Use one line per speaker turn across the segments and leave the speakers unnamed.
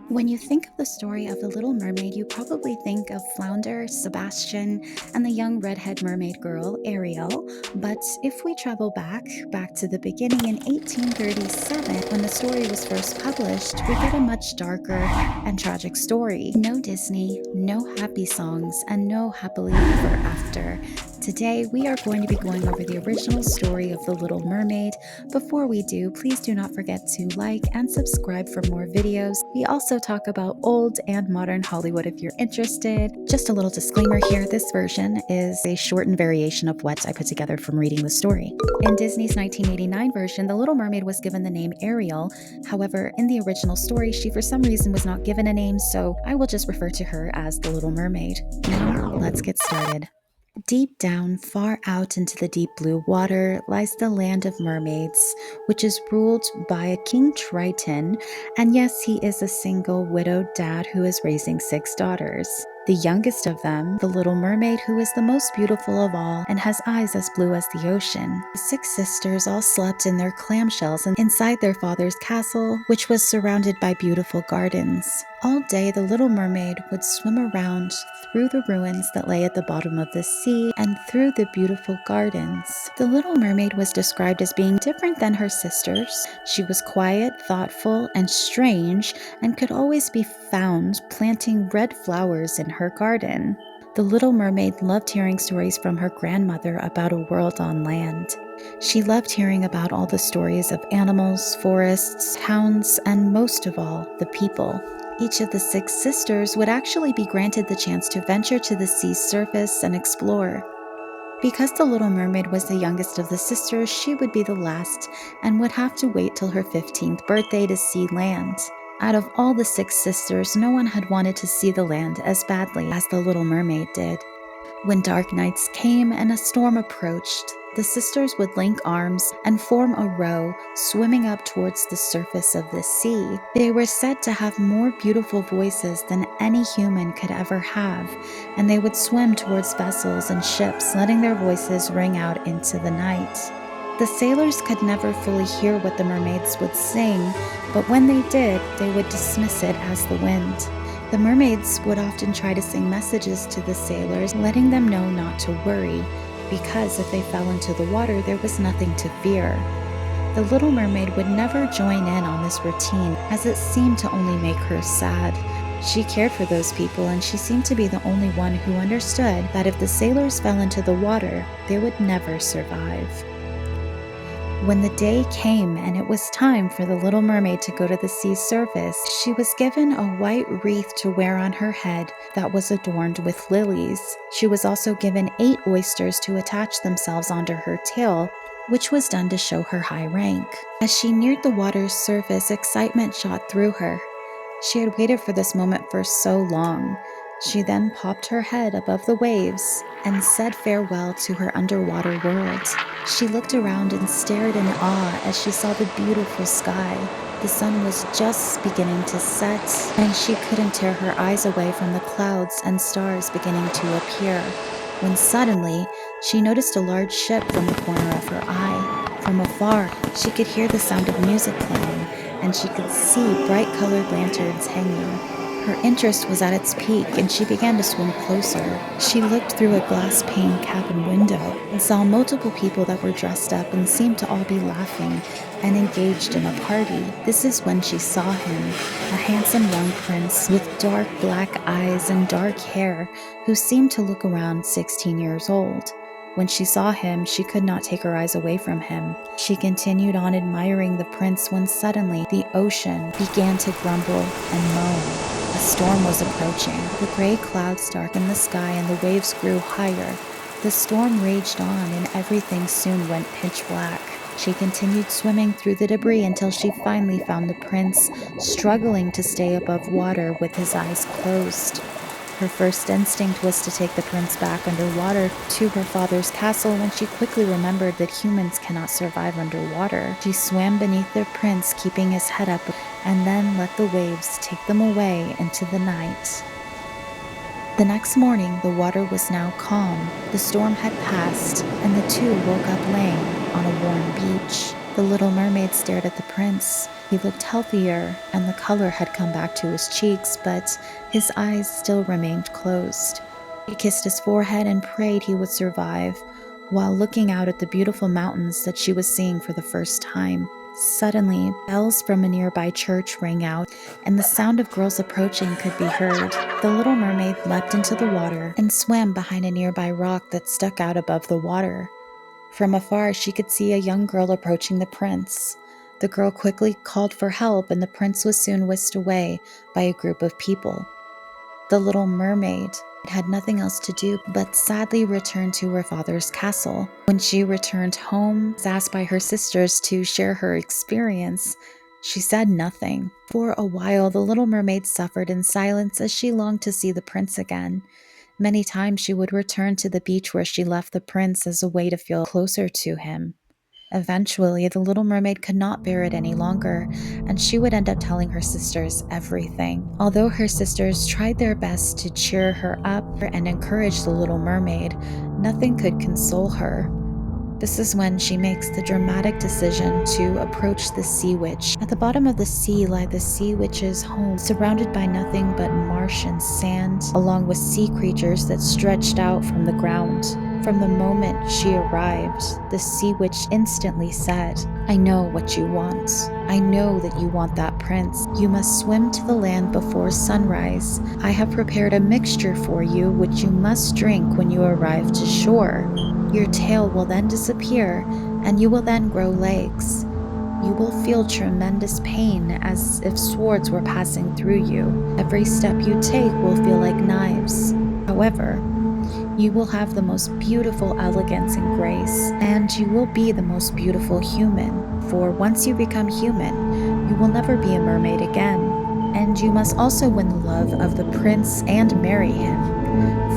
When you think of the story of The Little Mermaid, you probably think of Flounder, Sebastian, and the young redhead mermaid girl, Ariel. But if we travel back to the beginning in 1837, when the story was first published, we get a much darker and tragic story. No Disney, no happy songs, and no happily ever after. Today, we are going to be going over the original story of The Little Mermaid. Before we do, please do not forget to like and subscribe for more videos. We also talk about old and modern Hollywood if you're interested. Just a little disclaimer here, this version is a shortened variation of what I put together from reading the story. In Disney's 1989 version, The Little Mermaid was given the name Ariel. However, in the original story, she for some reason was not given a name, so I will just refer to her as The Little Mermaid. Now, let's get started. Deep down, far out into the deep blue water, lies the land of mermaids, which is ruled by a King Triton, and yes, he is a single widowed dad who is raising 6 daughters. The youngest of them, the Little Mermaid, who is the most beautiful of all and has eyes as blue as the ocean. The 6 sisters all slept in their clamshells and inside their father's castle, which was surrounded by beautiful gardens. All day, the Little Mermaid would swim around through the ruins that lay at the bottom of the sea and through the beautiful gardens. The Little Mermaid was described as being different than her sisters. She was quiet, thoughtful, and strange, and could always be found planting red flowers in her garden. The Little Mermaid loved hearing stories from her grandmother about a world on land. She loved hearing about all the stories of animals, forests, towns, and most of all, the people. Each of the 6 sisters would actually be granted the chance to venture to the sea's surface and explore. Because the Little Mermaid was the youngest of the sisters, she would be the last and would have to wait till her 15th birthday to see land. Out of all the 6 sisters, no one had wanted to see the land as badly as the Little Mermaid did. When dark nights came and a storm approached, the sisters would link arms and form a row, swimming up towards the surface of the sea. They were said to have more beautiful voices than any human could ever have, and they would swim towards vessels and ships, letting their voices ring out into the night. The sailors could never fully hear what the mermaids would sing, but when they did, they would dismiss it as the wind. The mermaids would often try to sing messages to the sailors, letting them know not to worry, because if they fell into the water, there was nothing to fear. The Little Mermaid would never join in on this routine, as it seemed to only make her sad. She cared for those people, and she seemed to be the only one who understood that if the sailors fell into the water, they would never survive. When the day came and it was time for the Little Mermaid to go to the sea's surface, she was given a white wreath to wear on her head that was adorned with lilies. She was also given 8 oysters to attach themselves onto her tail, which was done to show her high rank. As she neared the water's surface, excitement shot through her. She had waited for this moment for so long. She then popped her head above the waves and said farewell to her underwater world. She looked around and stared in awe as she saw the beautiful sky. The sun was just beginning to set, and she couldn't tear her eyes away from the clouds and stars beginning to appear, when suddenly she noticed a large ship from the corner of her eye. From afar, she could hear the sound of music playing, and she could see bright-colored lanterns hanging. Her interest was at its peak, and she began to swim closer. She looked through a glass-paned cabin window and saw multiple people that were dressed up and seemed to all be laughing and engaged in a party. This is when she saw him, a handsome young prince with dark black eyes and dark hair who seemed to look around 16 years old. When she saw him, she could not take her eyes away from him. She continued on admiring the prince when suddenly the ocean began to grumble and moan. A storm was approaching. The gray clouds darkened the sky and the waves grew higher. The storm raged on and everything soon went pitch black. She continued swimming through the debris until she finally found the prince, struggling to stay above water with his eyes closed. Her first instinct was to take the prince back underwater to her father's castle when she quickly remembered that humans cannot survive underwater. She swam beneath the prince, keeping his head up, and then let the waves take them away into the night. The next morning, the water was now calm. The storm had passed, and the two woke up laying on a warm beach. The little mermaid stared at the prince. He looked healthier, and the color had come back to his cheeks, but his eyes still remained closed. She kissed his forehead and prayed he would survive, while looking out at the beautiful mountains that she was seeing for the first time. Suddenly, bells from a nearby church rang out, and the sound of girls approaching could be heard. The little mermaid leapt into the water and swam behind a nearby rock that stuck out above the water. From afar, she could see a young girl approaching the prince. The girl quickly called for help, and the prince was soon whisked away by a group of people. The little mermaid had nothing else to do but sadly return to her father's castle. When she returned home, asked by her sisters to share her experience, she said nothing. For a while, the little mermaid suffered in silence as she longed to see the prince again. Many times she would return to the beach where she left the prince as a way to feel closer to him. Eventually, the little mermaid could not bear it any longer, and she would end up telling her sisters everything. Although her sisters tried their best to cheer her up and encourage the little mermaid, nothing could console her. This is when she makes the dramatic decision to approach the sea witch. At the bottom of the sea lie the sea witch's home, surrounded by nothing but marsh and sand, along with sea creatures that stretched out from the ground. From the moment she arrived, the sea witch instantly said, "I know what you want. I know that you want that prince. You must swim to the land before sunrise. I have prepared a mixture for you which you must drink when you arrive to shore. Your tail will then disappear, and you will then grow legs. You will feel tremendous pain as if swords were passing through you. Every step you take will feel like knives. However, you will have the most beautiful elegance and grace, and you will be the most beautiful human. For once you become human, you will never be a mermaid again. And you must also win the love of the prince and marry him.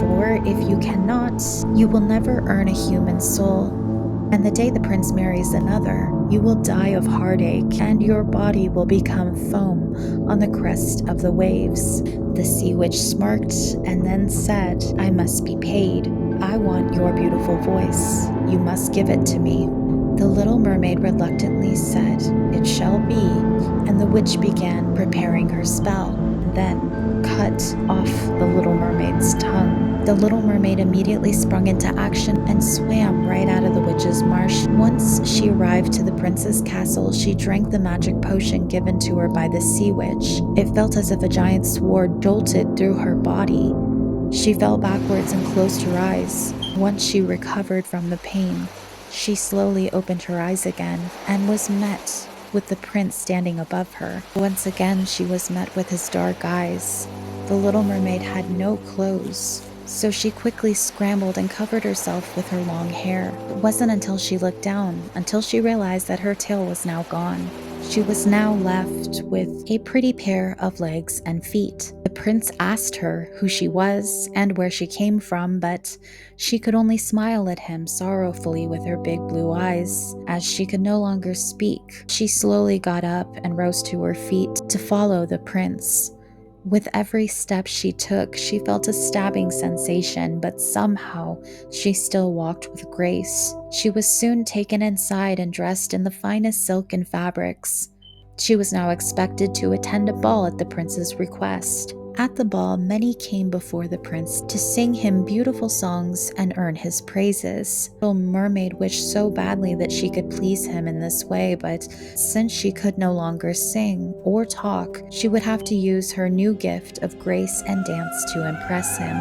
For if you cannot, you will never earn a human soul. And the day the prince marries another, you will die of heartache, and your body will become foam on the crest of the waves." The sea witch smirked and then said, "I must be paid. I want your beautiful voice. You must give it to me." The little mermaid reluctantly said, "It shall be," and the witch began preparing her spell, then cut off the little mermaid's tongue. The little mermaid immediately sprung into action and swam right out of the witch's marsh. Once she arrived to the prince's castle, she drank the magic potion given to her by the sea witch. It felt as if a giant sword jolted through her body. She fell backwards and closed her eyes. Once she recovered from the pain, she slowly opened her eyes again and was met with the prince standing above her. Once again, she was met with his dark eyes. The little mermaid had no clothes, so she quickly scrambled and covered herself with her long hair. It wasn't until she looked down until she realized that her tail was now gone. She was now left with a pretty pair of legs and feet. The prince asked her who she was and where she came from, but she could only smile at him sorrowfully with her big blue eyes. As she could no longer speak, she slowly got up and rose to her feet to follow the prince. With every step she took, she felt a stabbing sensation, but somehow she still walked with grace. She was soon taken inside and dressed in the finest silk and fabrics. She was now expected to attend a ball at the prince's request. At the ball, many came before the prince to sing him beautiful songs and earn his praises. The little mermaid wished so badly that she could please him in this way, but since she could no longer sing or talk, she would have to use her new gift of grace and dance to impress him.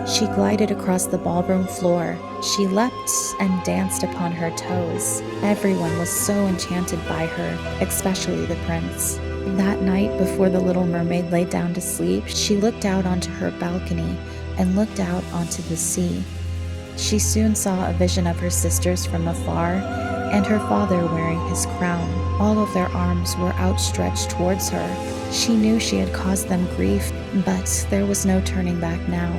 She glided across the ballroom floor. She leapt and danced upon her toes. Everyone was so enchanted by her, especially the prince. That night, before the little mermaid lay down to sleep, she looked out onto her balcony and looked out onto the sea. She soon saw a vision of her sisters from afar, and her father wearing his crown. All of their arms were outstretched towards her. She knew she had caused them grief, but there was no turning back now.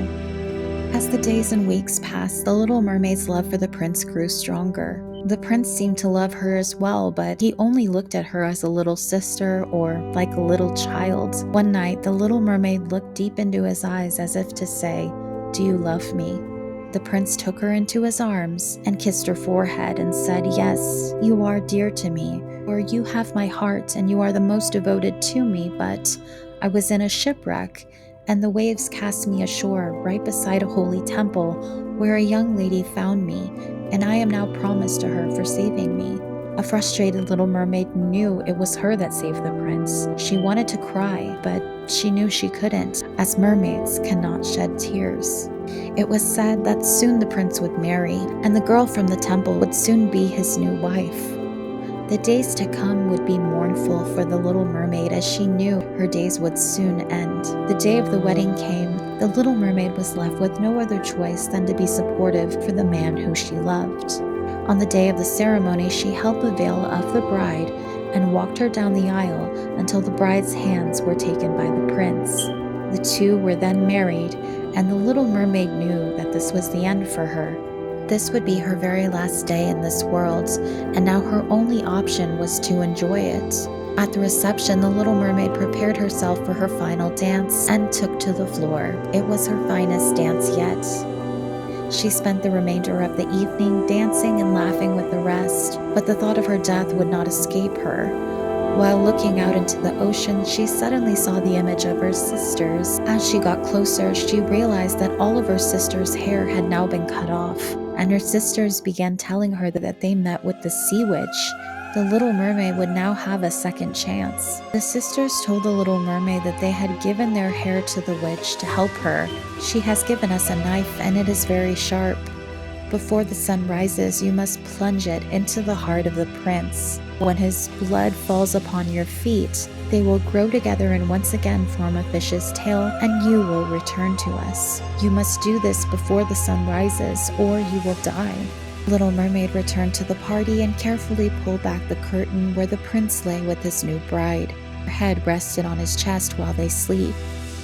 As the days and weeks passed, the little mermaid's love for the prince grew stronger. The prince seemed to love her as well, but he only looked at her as a little sister or like a little child. One night, the little mermaid looked deep into his eyes as if to say, "Do you love me?" The prince took her into his arms and kissed her forehead and said, "Yes, you are dear to me, or you have my heart and you are the most devoted to me, but I was in a shipwreck and the waves cast me ashore right beside a holy temple where a young lady found me, and I am now promised to her for saving me." A frustrated little mermaid knew it was her that saved the prince. She wanted to cry, but she knew she couldn't, as mermaids cannot shed tears. It was said that soon the prince would marry, and the girl from the temple would soon be his new wife. The days to come would be mournful for the little mermaid, as she knew her days would soon end. The day of the wedding came. The little mermaid was left with no other choice than to be supportive for the man who she loved. On the day of the ceremony, she held the veil of the bride and walked her down the aisle until the bride's hands were taken by the prince. The two were then married, and the little mermaid knew that this was the end for her. This would be her very last day in this world, and now her only option was to enjoy it. At the reception, the little mermaid prepared herself for her final dance and took to the floor. It was her finest dance yet. She spent the remainder of the evening dancing and laughing with the rest, but the thought of her death would not escape her. While looking out into the ocean, she suddenly saw the image of her sisters. As she got closer, she realized that all of her sisters' hair had now been cut off, and her sisters began telling her that they met with the sea witch. The little mermaid would now have a second chance. The sisters told the little mermaid that they had given their hair to the witch to help her. "She has given us a knife, and it is very sharp. Before the sun rises, you must plunge it into the heart of the prince. When his blood falls upon your feet, they will grow together and once again form a fish's tail, and you will return to us. You must do this before the sun rises, or you will die." Little Mermaid returned to the party and carefully pulled back the curtain where the prince lay with his new bride. Her head rested on his chest while they sleep.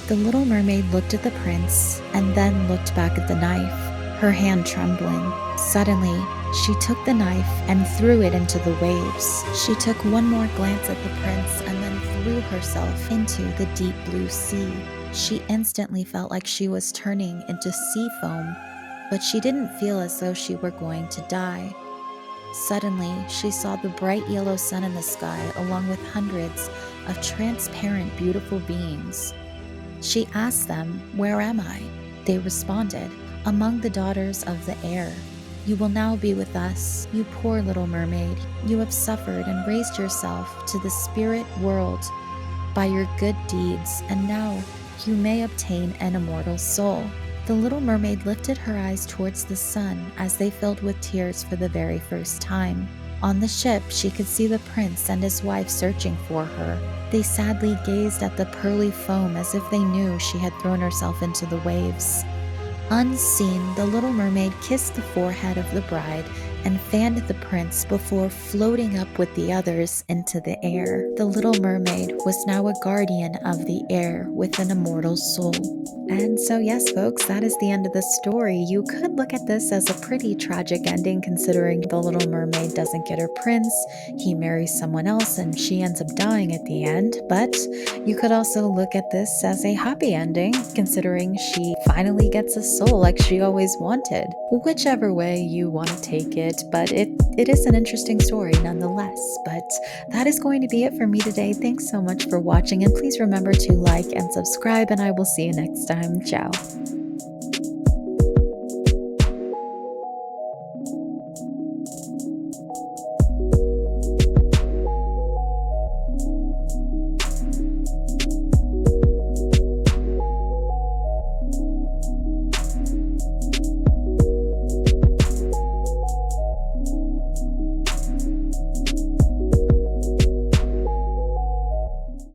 The Little Mermaid looked at the prince and then looked back at the knife, her hand trembling. Suddenly, she took the knife and threw it into the waves. She took one more glance at the prince and then threw herself into the deep blue sea. She instantly felt like she was turning into sea foam, but she didn't feel as though she were going to die. Suddenly, she saw the bright yellow sun in the sky along with hundreds of transparent, beautiful beings. She asked them, "Where am I?" They responded, "Among the daughters of the air. You will now be with us, you poor little mermaid. You have suffered and raised yourself to the spirit world by your good deeds, and now you may obtain an immortal soul." The little mermaid lifted her eyes towards the sun as they filled with tears for the very first time. On the ship, she could see the prince and his wife searching for her. They sadly gazed at the pearly foam as if they knew she had thrown herself into the waves. Unseen, the little mermaid kissed the forehead of the bride and fanned the prince before floating up with the others into the air. The little mermaid was now a guardian of the air with an immortal soul. And so yes, folks, that is the end of the story. You could look at this as a pretty tragic ending, considering the little mermaid doesn't get her prince, he marries someone else, and she ends up dying at the end. But you could also look at this as a happy ending, considering she finally gets a soul like she always wanted. Whichever way you want to take it, but it is an interesting story nonetheless. But that is going to be it for me today. Thanks so much for watching, and please remember to like and subscribe, and I will see you next time. Ciao.